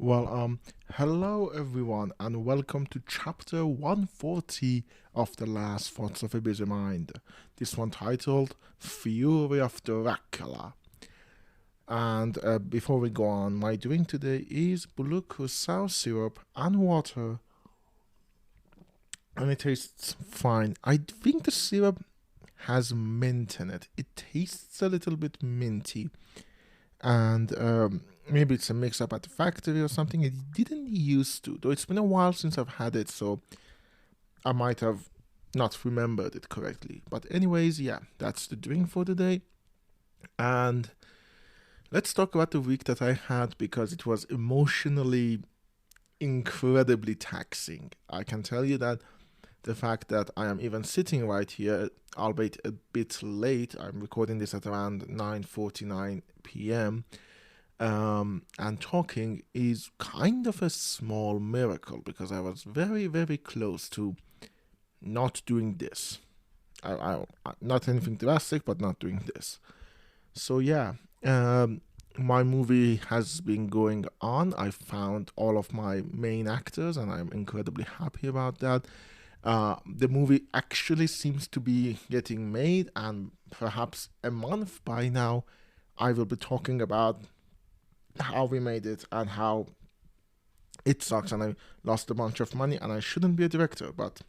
Well, hello everyone, and welcome to chapter 140 of The Last Thoughts of a Busy Mind. This one titled Fury of Dracula. And before we go on, my drink today is glucose sour syrup and water, and it tastes fine. I think the syrup has mint in it. It tastes a little bit minty, and maybe it's a mix up at the factory or something. It didn't used to, though it's been a while since I've had it, so I might have not remembered it correctly. But, anyways, yeah, that's the drink for today. And let's talk about the week that I had because it was emotionally incredibly taxing. I can tell you that the fact that I am even sitting right here, albeit a bit late, I'm recording this at around 9:49 p.m. And talking is kind of a small miracle because I was very, very close to not doing this. Not anything drastic, but not doing this. So yeah, my movie has been going on. I found all of my main actors, and I'm incredibly happy about that. The movie actually seems to be getting made, and perhaps a month by now, I will be talking about how we made it and how it sucks and I lost a bunch of money and I shouldn't be a director. But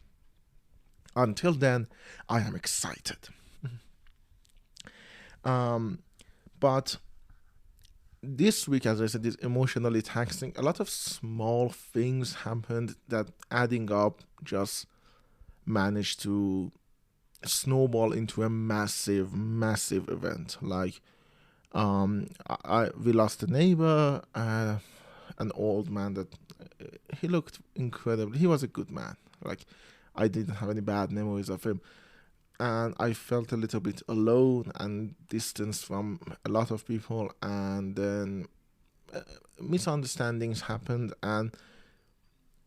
until then, I am excited. um, but this week, as I said, is emotionally taxing. A lot of small things happened that adding up just managed to snowball into a massive, massive event. Like, we lost a neighbor, an old man that he looked incredible. He was a good man. Like, I didn't have any bad memories of him. And I felt a little bit alone and distanced from a lot of people. And then misunderstandings happened. And,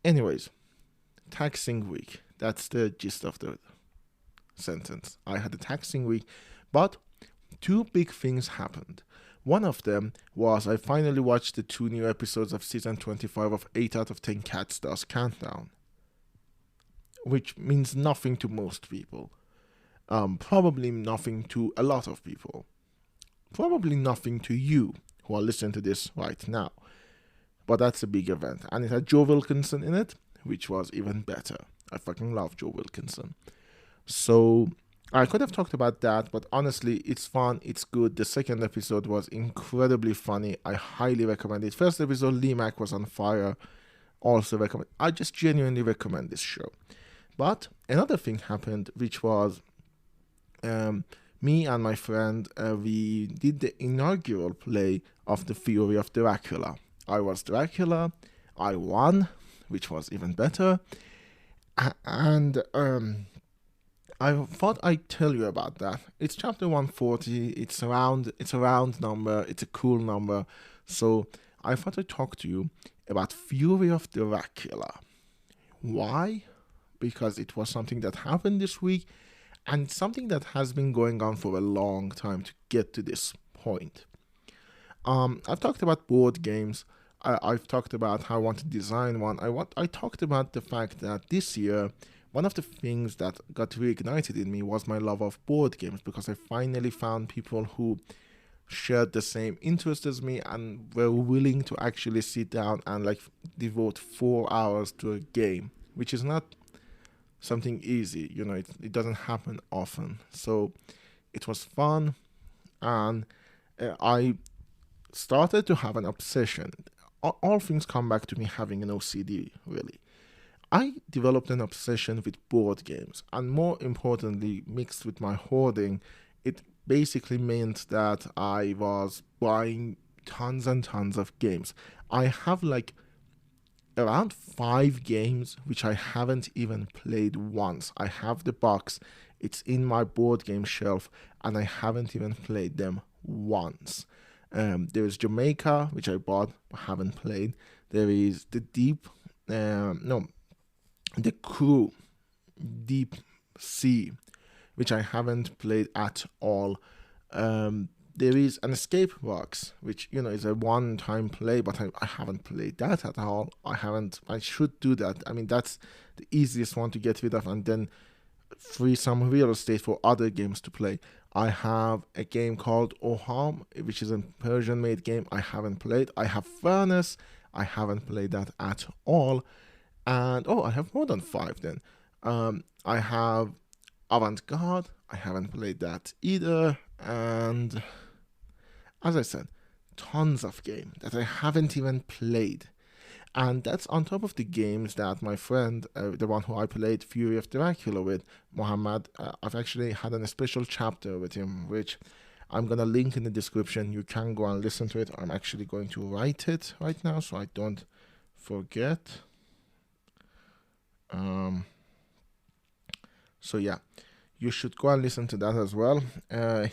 anyways, taxing week. That's the gist of the sentence. I had a taxing week, but two big things happened. One of them was I finally watched the two new episodes of season 25 of 8 out of 10 Cat Stars Countdown, which means nothing to most people. Probably nothing to a lot of people. Probably nothing to you who are listening to this right now. But that's a big event. And it had Joe Wilkinson in it, which was even better. I fucking love Joe Wilkinson. So I could have talked about that, but honestly, it's fun, it's good. The second episode was incredibly funny. I highly recommend it. First episode, Lee Mack was on fire. Also recommend. I just genuinely recommend this show. But another thing happened, which was me and my friend, we did the inaugural play of The Fury of Dracula. I was Dracula. I won, which was even better. And I thought I'd tell you about that. It's chapter 140. It's a round number. It's a cool number. So I thought I'd talk to you about Fury of Dracula. Why? Because it was something that happened this week and something that has been going on for a long time to get to this point. I've talked about board games. I've talked about how I want to design one. I talked about the fact that this year one of the things that got reignited in me was my love of board games because I finally found people who shared the same interest as me and were willing to actually sit down and like devote 4 hours to a game, which is not something easy. It doesn't happen often. So it was fun, and I started to have an obsession. All things come back to me having an OCD, really. I developed an obsession with board games, and more importantly, mixed with my hoarding, it basically meant that I was buying tons and tons of games. I have like around 5 games which I haven't even played once. I have the box, it's in my board game shelf, and I haven't even played them once. There is Jamaica, which I bought but haven't played. There is the the Crew, Deep Sea, which I haven't played at all. there is an escape box, which is a one-time play, but I haven't played that at all. I should do that. I mean, that's the easiest one to get rid of, and then free some real estate for other games to play. I have a game called Oham, which is a Persian-made game I haven't played. I have Furnace. I haven't played that at all. And I have more than 5 then. I have Avant-Garde. I haven't played that either. And as I said, tons of games that I haven't even played. And that's on top of the games that my friend, the one who I played Fury of Dracula with, Mohammed, I've actually had a special chapter with him, which I'm going to link in the description. You can go and listen to it. I'm actually going to write it right now so I don't forget. So yeah, you should go and listen to that as well.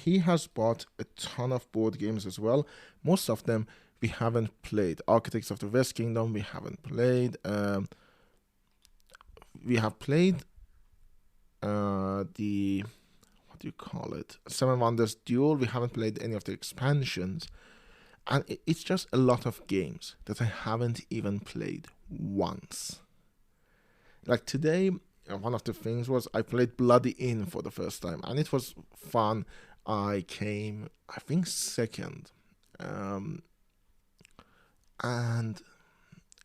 He has bought a ton of board games as well. Most of them we haven't played. Architects of the West Kingdom we haven't played. We have played the, what do you call it, Seven Wonders Duel. We haven't played any of the expansions. And it's just a lot of games that I haven't even played once. Like today, one of the things was I played Bloody Inn for the first time, and it was fun. I came, I think, second. And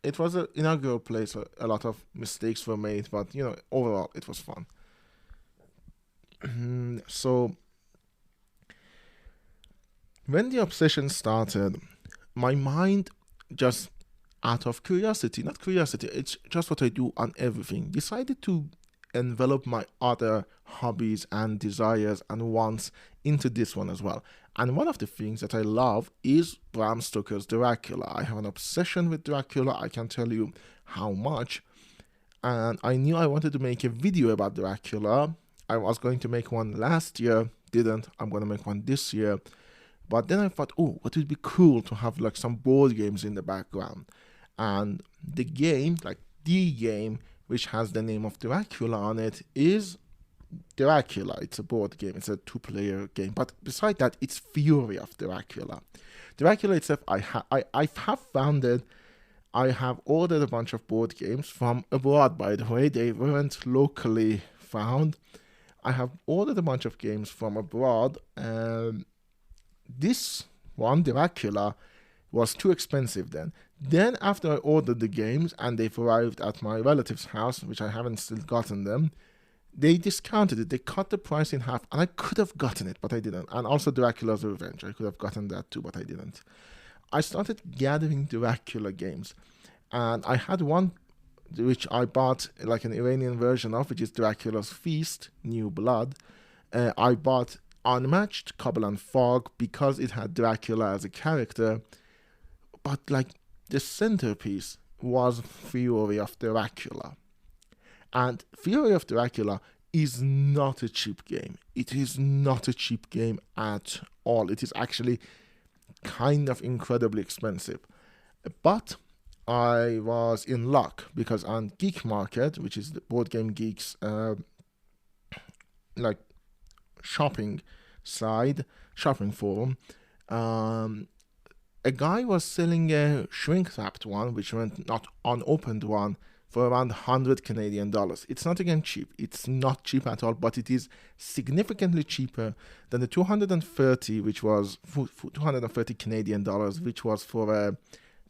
it was an inaugural play, so a lot of mistakes were made, but overall it was fun. So when the obsession started, my mind just, out of curiosity, not curiosity, it's just what I do on everything, decided to envelop my other hobbies and desires and wants into this one as well. And one of the things that I love is Bram Stoker's Dracula. I have an obsession with Dracula. I can tell you how much. And I knew I wanted to make a video about Dracula. I was going to make one last year, didn't. I'm going to make one this year. But then I thought, what would be cool to have like some board games in the background. And the game, which has the name of Dracula on it, is Dracula. It's a board game. It's a 2-player game. But beside that, it's Fury of Dracula. Dracula itself, I have found it. I have ordered a bunch of board games from abroad, by the way. They weren't locally found. I have ordered a bunch of games from abroad. This one, Dracula, was too expensive then. Then after I ordered the games and they've arrived at my relative's house, which I haven't still gotten them, they discounted it. They cut the price in half, and I could have gotten it, but I didn't. And also Dracula's Revenge. I could have gotten that too, but I didn't. I started gathering Dracula games, and I had one which I bought like an Iranian version of, which is Dracula's Feast, New Blood. I bought Unmatched, Cobble and Fog, because it had Dracula as a character, but like the centerpiece was Fury of Dracula. And Fury of Dracula is not a cheap game. It is not a cheap game at all. It is actually kind of incredibly expensive. But I was in luck because on Geek Market, which is the Board Game Geeks like shopping forum, a guy was selling a shrink-wrapped one, which meant not unopened one, for around 100 Canadian dollars. It's not again cheap. It's not cheap at all, but it is significantly cheaper than the 230, which was 230 Canadian dollars, which was for a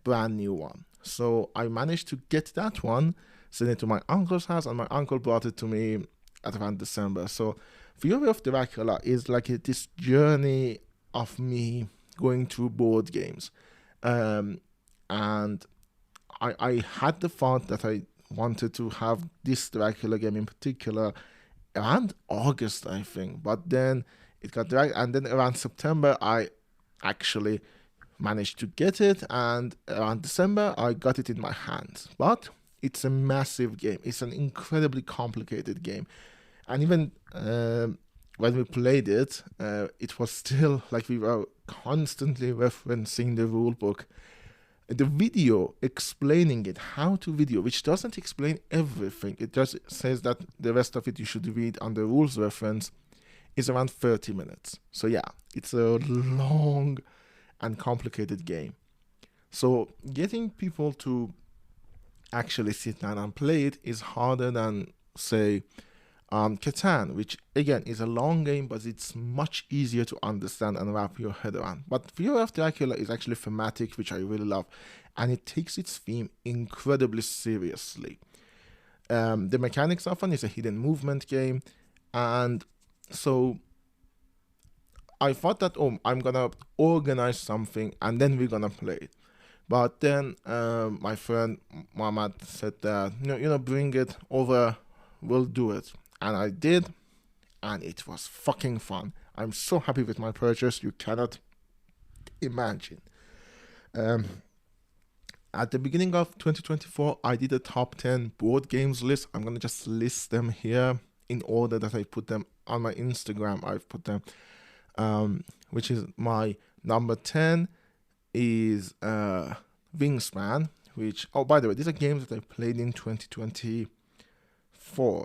brand new one. So I managed to get that one, sent it to my uncle's house, and my uncle brought it to me at around December. So Fury of Dracula is like this journey of me going through board games. And I had the thought that I wanted to have this Dracula game in particular around August, I think. But then it got dragged, and then around September, I actually managed to get it, and around December, I got it in my hands. But it's a massive game. It's an incredibly complicated game. And even when we played it, it was still like we were constantly referencing the rule book. The video explaining it, how to video, which doesn't explain everything. It just says that the rest of it you should read on the rules reference. is around 30 minutes. So yeah, it's a long and complicated game. So getting people to actually sit down and play it is harder than, say, Catan, which again is a long game, but it's much easier to understand and wrap your head around. But Fury of Dracula is actually thematic, which I really love, and it takes its theme incredibly seriously. The mechanics of it is a hidden movement game, and so I thought that, oh, I'm gonna organize something and then we're gonna play it. But then my friend Mohammed said that, bring it over, we'll do it. And I did, and it was fucking fun. I'm so happy with my purchase, you cannot imagine. Um, at the beginning of 2024, I did a top 10 board games list. I'm gonna just list them here in order that I put them on my Instagram. I've put them, which is my number 10 is Wingspan, which, oh, by the way, these are games that I played in 2024.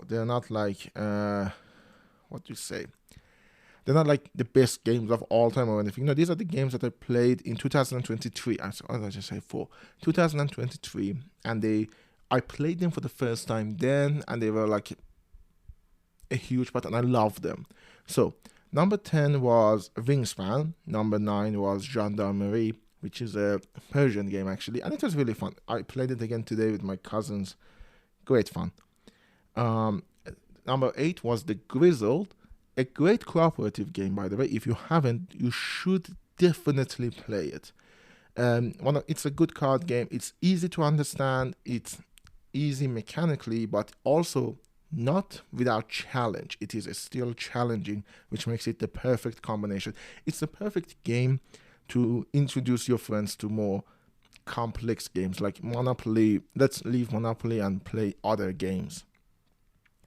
They're not like, what do you say? They're not like the best games of all time or anything. No, these are the games that I played in 2023. I just say 2023, and I played them for the first time then, and they were like a huge part, and I loved them. So, number 10 was Wingspan. Number 9 was Gendarmerie, which is a Persian game actually, and it was really fun. I played it again today with my cousins. Great fun. Number 8 was The Grizzled, a great cooperative game, by the way. If you haven't, you should definitely play it. It's a good card game. It's easy to understand. It's easy mechanically, but also not without challenge. It is still challenging, which makes it the perfect combination. It's the perfect game to introduce your friends to more complex games like Monopoly. Let's leave Monopoly and play other games.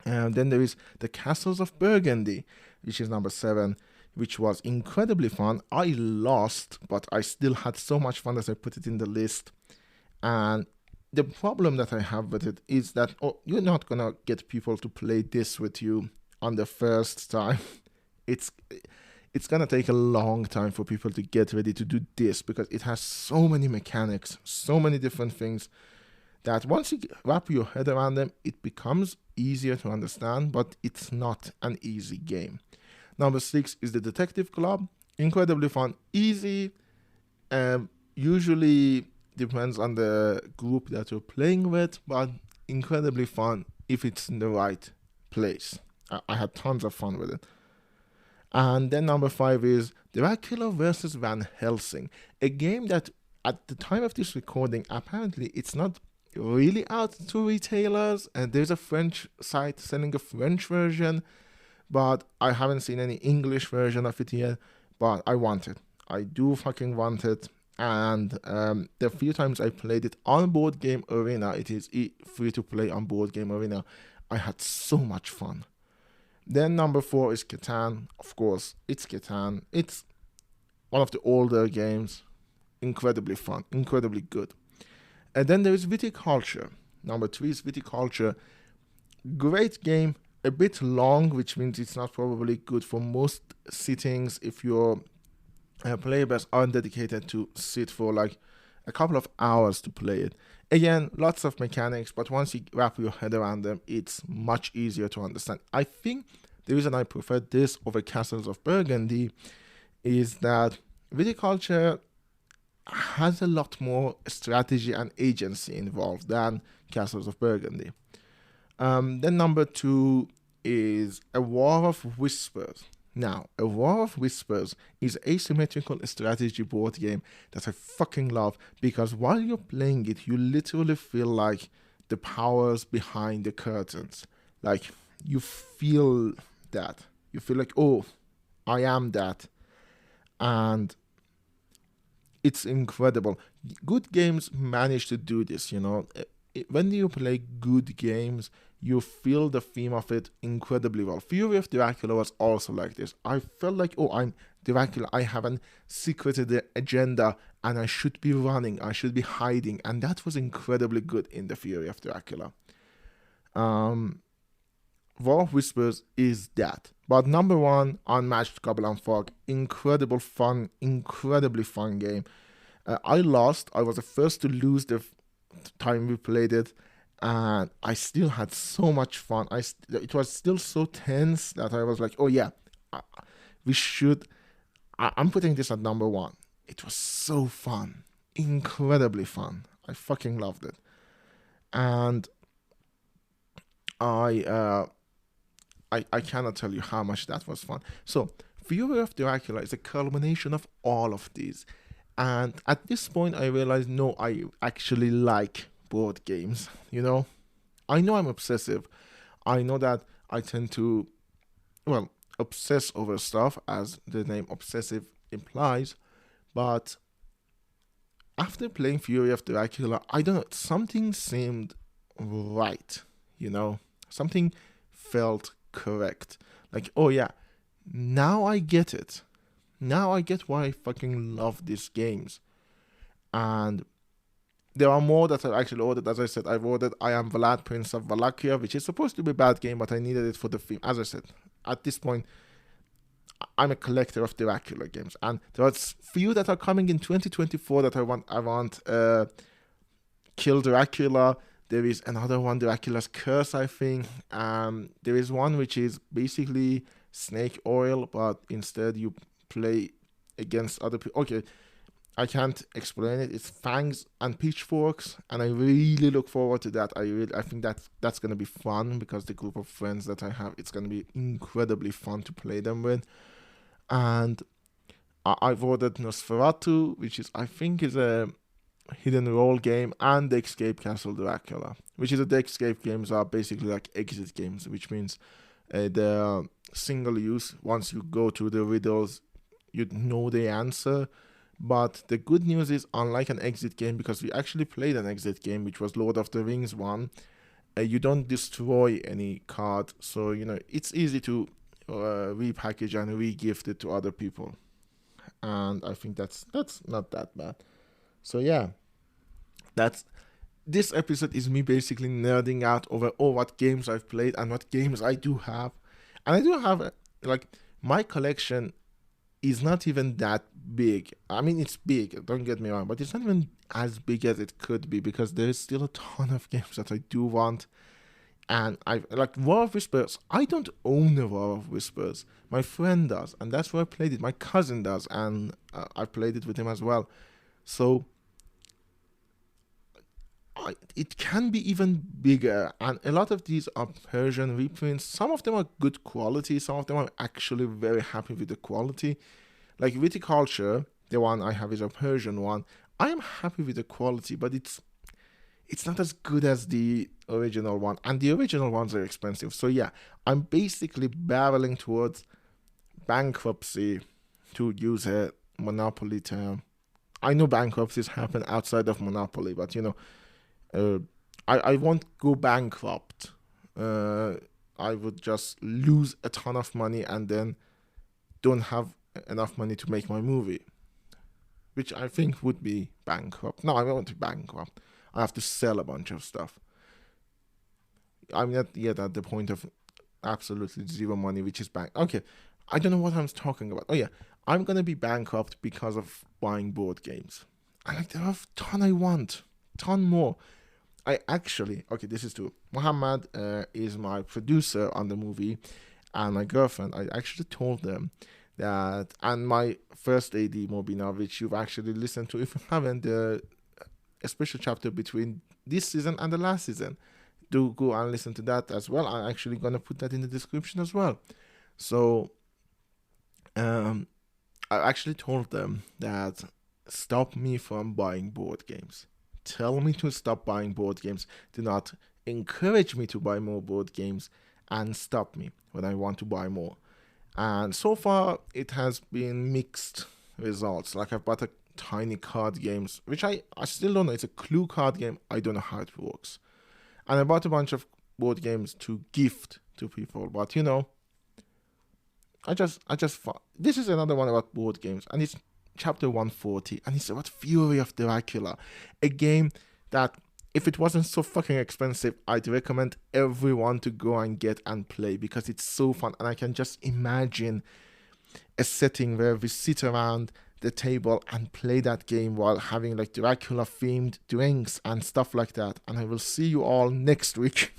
And then there is The Castles of Burgundy, which is number 7, which was incredibly fun. I lost, but I still had so much fun as I put it in the list. And the problem that I have with it is that you're not gonna get people to play this with you on the first time. It's gonna take a long time for people to get ready to do this, because it has so many mechanics, so many different things, that once you wrap your head around them, it becomes easier to understand, but it's not an easy game. Number 6 is The Detective Club. Incredibly fun, easy, usually depends on the group that you're playing with, but incredibly fun if it's in the right place. I had tons of fun with it. And then number 5 is Dracula vs. Van Helsing, a game that at the time of this recording, apparently it's not really out to retailers, and there's a French site selling a French version, but I haven't seen any English version of it yet. But I want it. I do fucking want it. And the few times I played it on Board Game Arena, it is free to play on Board Game Arena, I had so much fun. Then number 4 is Catan. Of course, it's Catan. It's one of the older games. Incredibly fun, incredibly good. And then there is Viticulture. Number 3 is Viticulture. Great game, a bit long, which means it's not probably good for most sittings if your players aren't dedicated to sit for like a couple of hours to play it. Again, lots of mechanics, but once you wrap your head around them, it's much easier to understand. I think the reason I prefer this over Castles of Burgundy is that Viticulture has a lot more strategy and agency involved than Castles of Burgundy. Then number 2 is A War of Whispers. Now, A War of Whispers is an asymmetrical strategy board game that I fucking love, because while you're playing it, you literally feel like the powers behind the curtains. Like, you feel that. You feel like, oh, I am that. And it's incredible. Good games manage to do this, When you play good games, you feel the theme of it incredibly well. Fury of Dracula was also like this. I felt like, oh, I'm Dracula. I have a secret agenda, and I should be running. I should be hiding. And that was incredibly good in the Fury of Dracula. War of Whispers is that. But number one, Unmatched Goblin Fog. Incredible fun, incredibly fun game. I lost. I was the first to lose the time we played it, and I still had so much fun. It was still so tense that I was like, oh yeah, uh, we should. I'm putting this at number one. It was so fun, incredibly fun. I fucking loved it, and I uh, I cannot tell you how much that was fun. So, Fury of Dracula is a culmination of all of these. And at this point, I realized no, I actually like board games. I know I'm obsessive. I know that I tend to, well, obsess over stuff, as the name obsessive implies. But after playing Fury of Dracula, I don't know, something seemed right. Something felt correct. Like, oh yeah, now I get it. Now I get why I fucking love these games. And there are more that I've actually ordered. As I said, I've ordered I Am Vlad, Prince of Wallachia, which is supposed to be a bad game, but I needed it for the film. As I said, at this point, I'm a collector of Dracula games. And there's few that are coming in 2024 that I want. Kill Dracula. There is another one, Dracula's Curse, I think. There is one which is basically snake oil, but instead you play against other people. Okay, I can't explain it. It's fangs and pitchforks, and I really look forward to that. I think that's gonna be fun because the group of friends that I have, it's gonna be incredibly fun to play them with. And I've ordered Nosferatu, which I think is a hidden role game, and the Escape Castle Dracula, which is the escape games are basically like exit games, which means they're single use. Once you go to the riddles, you know the answer. But the good news is, unlike an exit game, because we actually played an exit game, which was Lord of the Rings one, you don't destroy any card, so it's easy to repackage and re-gift it to other people, and I think that's not that bad. So yeah, that's this episode is me basically nerding out over what games I've played and what games I do have, and I do have like my collection is not even that big. I mean, it's big, don't get me wrong, but it's not even as big as it could be because there is still a ton of games that I do want. And I like War of Whispers. I don't own a War of Whispers. My friend does, and that's where I played it. My cousin does, and I played it with him as well. So it can be even bigger, and a lot of these are Persian reprints. Some of them are good quality, some of them I'm actually very happy with the quality. Like Viticulture, the one I have is a Persian one. I am happy with the quality, but it's not as good as the original one, and the original ones are expensive. So yeah, I'm basically barreling towards bankruptcy, to use a Monopoly term. I know bankruptcies happen outside of Monopoly, but I won't go bankrupt. I would just lose a ton of money and then don't have enough money to make my movie, which I think would be bankrupt. No, I won't be bankrupt. I have to sell a bunch of stuff. I'm not yet at the point of absolutely zero money, which is bank. Okay, I don't know what I'm talking about. Oh yeah, I'm gonna be bankrupt because of buying board games. And like there are a ton I want, ton more. This is true. Muhammad is my producer on the movie, and my girlfriend. I actually told them that, and my first AD Mobina, which you've actually listened to. If you haven't, a special chapter between this season and the last season, do go and listen to that as well. I'm actually gonna put that in the description as well. So, I actually told them that stop me from buying board games. Tell me to stop buying board games. Do not encourage me to buy more board games, and stop me when I want to buy more. And so far, it has been mixed results. Like I've bought a tiny card games, which I still don't know. It's a clue card game. I don't know how it works. And I bought a bunch of board games to gift to people. But this is another one about board games, and it's chapter 140, and it's about Fury of Dracula, a game that if it wasn't so fucking expensive, I'd recommend everyone to go and get and play because it's so fun. And I can just imagine a setting where we sit around the table and play that game while having like Dracula themed drinks and stuff like that. And I will see you all next week.